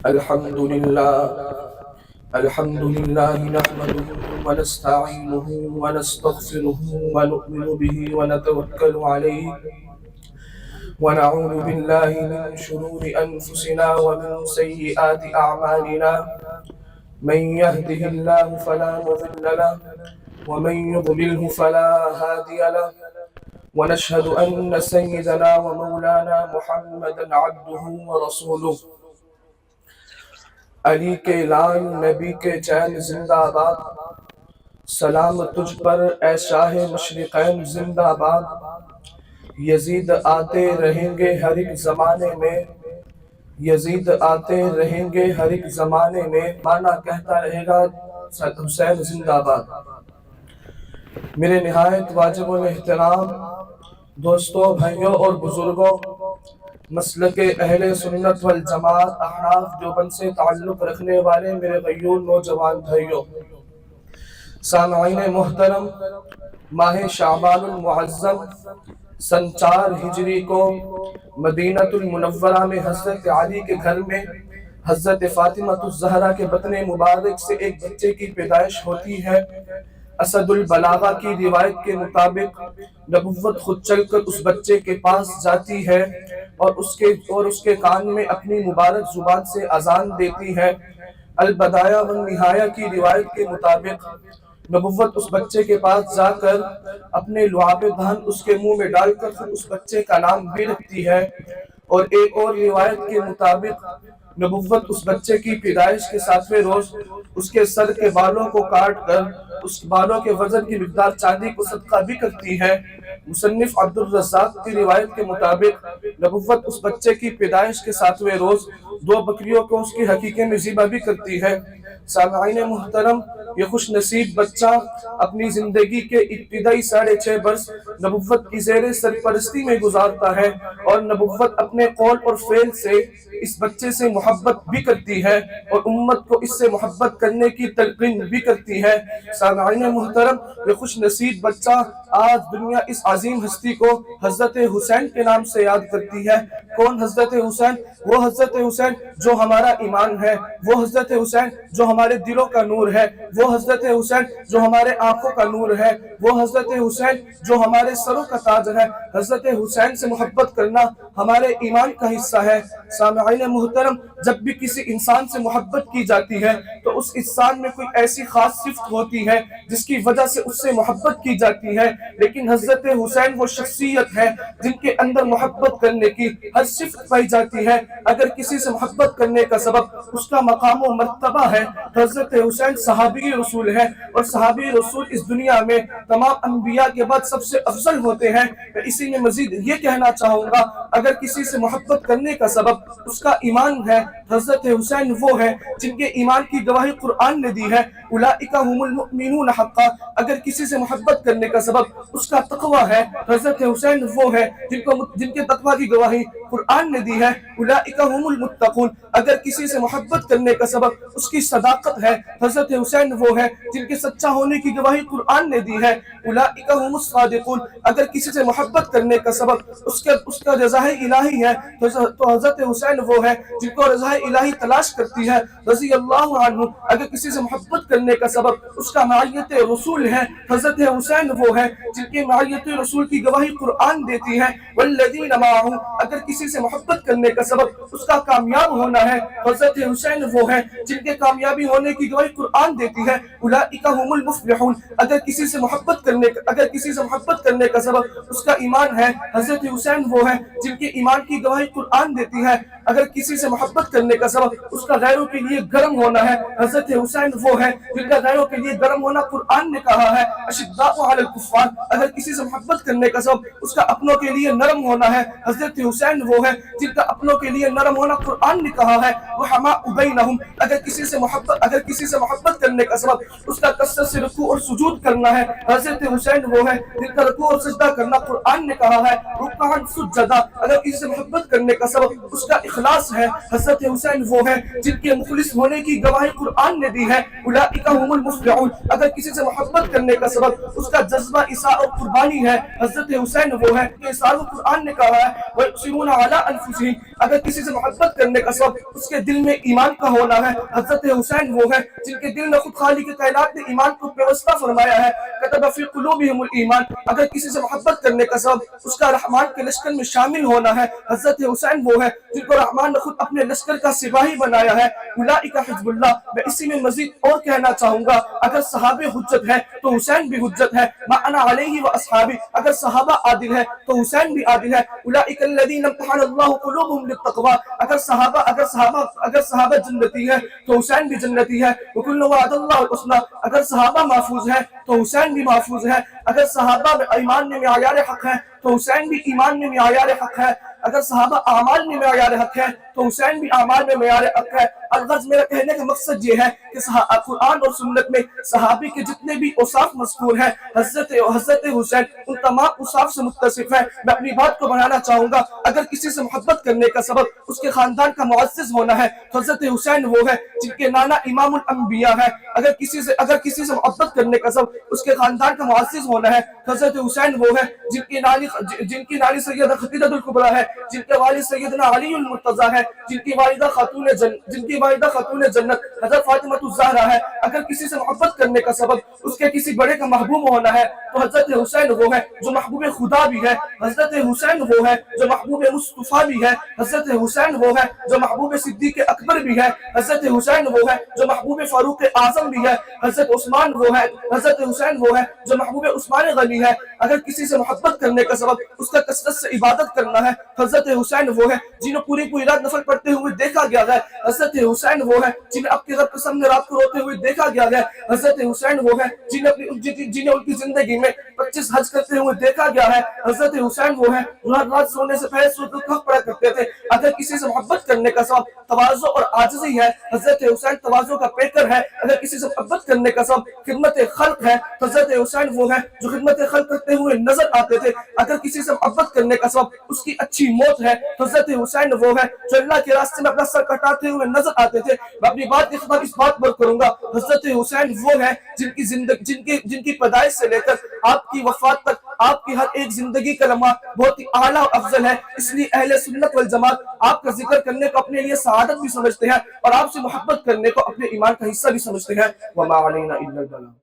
الحمد لله نحمده ونستعينه ونستغفره ونؤمن به ونتوكل عليه ونعوذ بالله من شرور أنفسنا ومن سيئات أعمالنا. من يهده الله فلا مضل له ومن يضلله فلا هادي له، ونشهد أن سيدنا ومولانا محمدا عبده ورسوله. علی کے لال نبی کے چین زندہ باد، سلام تجھ پر اے شاہ مشرقین زندہ باد. یزید آتے رہیں گے ہر ایک زمانے میں، یزید آتے رہیں گے ہر ایک زمانے میں، مانا کہتا رہے گا حسین زندہ باد. میرے نہایت واجب الاحترام دوستوں، بھائیوں اور بزرگوں، مسلک اہل سنت والجماعت احناف دیوبند سے تعلق رکھنے والے میرے غیور نوجوان بھائیوں، سامعین محترم، ماہ شعبان المعظم سن 4 ہجری کو مدینہ المنورہ میں حضرت علی کے گھر میں حضرت فاطمہ الزہرا کے بطن مبارک سے ایک بچے کی پیدائش ہوتی ہے. اسد البلاغہ کی روایت کے مطابق نبوت خود چل کر اس بچے کے پاس جاتی ہے اور اس کے کان میں اپنی مبارک زبان سے اذان دیتی ہے. البدایہ والنہایہ کی روایت کے مطابق نبوت اس بچے کے پاس جا کر اپنے لعاب دہن اس کے منہ میں ڈال کر پھر اس بچے کا نام بھی رکھتی ہے. اور ایک اور روایت کے مطابق نبوت اس بچے کی پیدائش کے 7ویں روز اس کے سر کے بالوں کو کاٹ کر اس بالوں کے وزن کی مقدار چاندی کو صدقہ بھی کرتی ہے. مصنف عبد الرزاق کی روایت کے مطابق نبوت اس بچے کی پیدائش کے 7ویں روز 2 بکریوں کو اس کی حقیقے میں ذبح بھی کرتی ہے. سامعین محترم، یہ خوش نصیب بچہ اپنی زندگی کے ابتدائی 6.5 برس نبوت کی زیر سرپرستی میں گزارتا ہے، اور نبوت اپنے قول اور فعل سے اس بچے سے محبت بھی کرتی ہے اور امت کو اس سے محبت کرنے کی تلقین بھی کرتی ہے. سامعین محترم، یہ خوش نصیب بچہ آج دنیا اس عظیم ہستی کو حضرت حسین کے نام سے یاد کرتی ہے. کون حضرت حسین؟ وہ حضرت حسین جو ہمارا ایمان ہے، وہ حضرت حسین جو ہمارے دلوں کا نور ہے، وہ حضرت حسین جو ہمارے آنکھوں کا نور ہے، وہ حضرت حسین جو ہمارے سروں کا تاج ہے. حضرت حسین سے محبت کرنا ہمارے ایمان کا حصہ ہے. سامعین محترم، جب بھی کسی انسان سے محبت کی جاتی ہے تو اس انسان میں کوئی ایسی خاص صفت ہوتی ہے جس کی وجہ سے اس سے محبت کی جاتی ہے، لیکن حضرت حسین وہ شخصیت ہے جن کے اندر محبت کرنے کی ہر صفت پائی جاتی ہے. اگر کسی سے محبت کرنے کا سبب اس کا مقام و مرتبہ ہے، حضرت حسین صحابی رسول ہے، اور صحابی رسول اس دنیا میں تمام انبیاء کے بعد سب سے افضل ہوتے ہیں. میں اسی میں مزید یہ کہنا چاہوں گا، اگر کسی سے محبت کرنے کا سبب اس کا ایمان ہے، حضرت حسین وہ ہے جن کے ایمان کی گواہی قرآن نے دی ہے، اولئک هم المؤمنون حقا. اگر کسی سے محبت کرنے کا سبب اس کا تقوی ہے، حضرت حسین وہ ہے جن کے تقوی کی گواہی قرآن نے دی ہے، اولئک هم المتقون. اگر کسی سے محبت کرنے کا سبب اس کی صداقت ہے، حضرت حسین وہ ہے جن کے سچا ہونے کی گواہی قرآن نے دی ہے، اولئک هم الصادقون. اگر کسی سے محبت کرنے کا سبب اس کا رضا الہی ہے تو حضرت حسین وہ ہے جن کو رضا الہی تلاش کرتی ہے، رضی اللہ عنہ. اگر کسی سے محبت کرنے کا سبب اس کا معیت رسول ہے، حضرت حسین وہ ہے جن کے معیت رسول کی گواہی قرآن دیتی ہے، والذین معہ. اگر کسی سے محبت کرنے کا سبب اس کا کامیاب ہونا ہے، حضرت حسین وہ ہے جن کے کامیابی ہونے کی گواہی قرآن دیتی ہے، اولئک هم المفلحون. اگر کسی سے محبت کرنے کا سبب اس کا ایمان ہے، حضرت حسین وہ ہے جن کے ایمان کی گواہی قرآن دیتی ہے. اگر کسی سے محبت کرنے کا سبب اس کا غیروں کے لیے گرم ہونا ہے، حضرت حسین وہ ہے جن کا غیروں کے لیے گرم ہونا قرآن نے کہا ہے، اشداء علی الکفار. اگر کسی سے محبت کرنے کا سبب اس کا اپنوں کے لیے نرم ہونا ہے، حضرت حسین وہ ہے جن کا اپنوں کے لیے نرم ہونا قرآن نے کہا ہے، رحماء بینہم. اگر کسی سے محبت کرنے کا سبب اس کا کثرت سے رکوع اور سجود کرنا ہے، حضرت حسین وہ ہے جن کا رکوع اور سجدہ کرنا قرآن نے کہا ہے، رکعا سجدا. اگر کسی سے محبت کرنے کا سبب اس کا اخلاص ہے، حضرت حسین وہ ہے جن کے مخلص ہونے کی گواہی قرآن قرآن نے دی ہے اولئک هم المفلحون. اگر کسی سے محبت کرنے کا سبب اس کا جذبہ اثار اور قربانی ہے، حضرت حسین وہ ہے کہ اثار قرآن نے کہا ہے وَيُؤْثِرُونَ عَلَىٰ أَنفُسِهِمْ. اگر کسی سے محبت کرنے کا سبب اس کے دل میں ایمان کا ہونا ہے، حضرت حسین وہ ہے جن کے دل میں خود خالق کائنات نے ایمان کو پیوستہ فرمایا ہے كَتَبَ فِي قُلُوبِهِمُ الْإِيمَانَ. اگر کسی سے محبت کرنے کا سبب اس کا رحمان کے لشکر میں شامل ہونا ہے، حضرت حسین وہ ہے جن کو رحمان نے خود اپنے لشکر کا سپاہی بنایا ہے اولئک حزب اللہ. میں اسی میں مزید اور کہنا چاہوں گا، اگر صحابہ حجت ہے تو حسین بھی حجت ہے. ما انا علیہ و اصحابی. اگر صحابہ عادل ہے تو حسین بھی عادل ہے. اولئک الذین امتحن اللہ قلوبهم للتقوی. اگر صحابہ جنتی ہے تو حسین بھی جنتی ہے. وکل وعد اللہ الحسنی. اگر صحابہ محفوظ ہے تو حسین بھی محفوظ ہے. اگر صحابہ ایمان میں معیار حق ہے تو حسین بھی ایمان میں معیار حق ہے. اگر صحابہ اعمال میں معیار حق ہے تو حسین بھی اعمال میں معیار حق ہے. الغرض میرا کہنے کا مقصد یہ ہے کہ قرآن اور سنت میں صحابی کے جتنے بھی اوصاف مذکور ہیں، حضرت حسین ان تمام اوصاف سے متصف ہے. میں اپنی بات کو بڑھانا چاہوں گا، اگر کسی سے محبت کرنے کا سبب اس کے خاندان کا معزز ہونا ہے تو حضرت حسین وہ ہے جن کے نانا امام الانبیاء ہے. اگر کسی سے محبت کرنے کا سبب اس کے خاندان کا معزز ہونا ہے تو حضرت حسین وہ ہے جن کی نانی سیدہ خدیجہ الکبریٰ ہے، جن کے والد سیدنا علی المرتضیٰ ہے، جن کی والدہ خاتون جنت حضرت فاطمہ الزہرا ہے. اگر کسی سے محبت کرنے کا سبب اس کے کسی بڑے کا محبوب ہونا ہے تو حضرت حسین وہ ہے جو محبوب خدا بھی ہے. حضرت حسین وہ ہے جو محبوب مصطفیٰ بھی ہے. حضرت حسین وہ ہے جو محبوب صدیق اکبر بھی ہے. حضرت حسین وہ ہے جو محبوب فاروق اعظم بھی ہے. حضرت حسین وہ ہے جو محبوب عثمان غنی ہے. اگر کسی سے محبت کرنے کا سبب اس کا کثرت سے عبادت کرنا ہے، حضرت حسین وہ ہے جنہیں پوری رات نفل پڑھتے ہوئے دیکھا گیا ہے. حضرت حسین وہ ہے جنہیں اپنے رب کے سامنے رات کو روتے ہوئے دیکھا گیا ہے. حضرت حسین وہ ہے جنہیں ان کی زندگی میں 25 حج کرتے ہوئے دیکھا گیا ہے. حضرت حسین وہ ہے رات سونے سے پہلے سورۃ الکہف پڑھا کرتے تھے. اگر کسی سے محبت کرنے کا سبب تواضع اور عاجزی ہے، حضرت حسین تواضع کا پیکر ہے. اگر کسی سے محبت کرنے کا سبب خدمت خلق ہے، حضرت حسین وہ ہے جو خدمت خلق کرتے ہوئے نظر آتے تھے. اگر کسی سے محبت کرنے کا سبب اس کی اچھی موت ہے، حضرت حسین وہ ہے جو اللہ کے راستے میں اپنا سر کٹاتے ہوئے نظر آتے تھے. میں اپنی بات کی خطاب اس بات پر کروں گا، حضرت حسین وہ ہے جن کی پیدائش سے لے کر آپ کی وفات تک آپ کی ہر ایک زندگی کا لمحہ بہت ہی اعلیٰ و افضل ہے. اس لیے اہل سنت والجماعت آپ کا ذکر کرنے کو اپنے لیے سعادت بھی سمجھتے ہیں اور آپ سے محبت کرنے کو اپنے ایمان کا حصہ بھی سمجھتے ہیں. وما علینا الا البلاغ.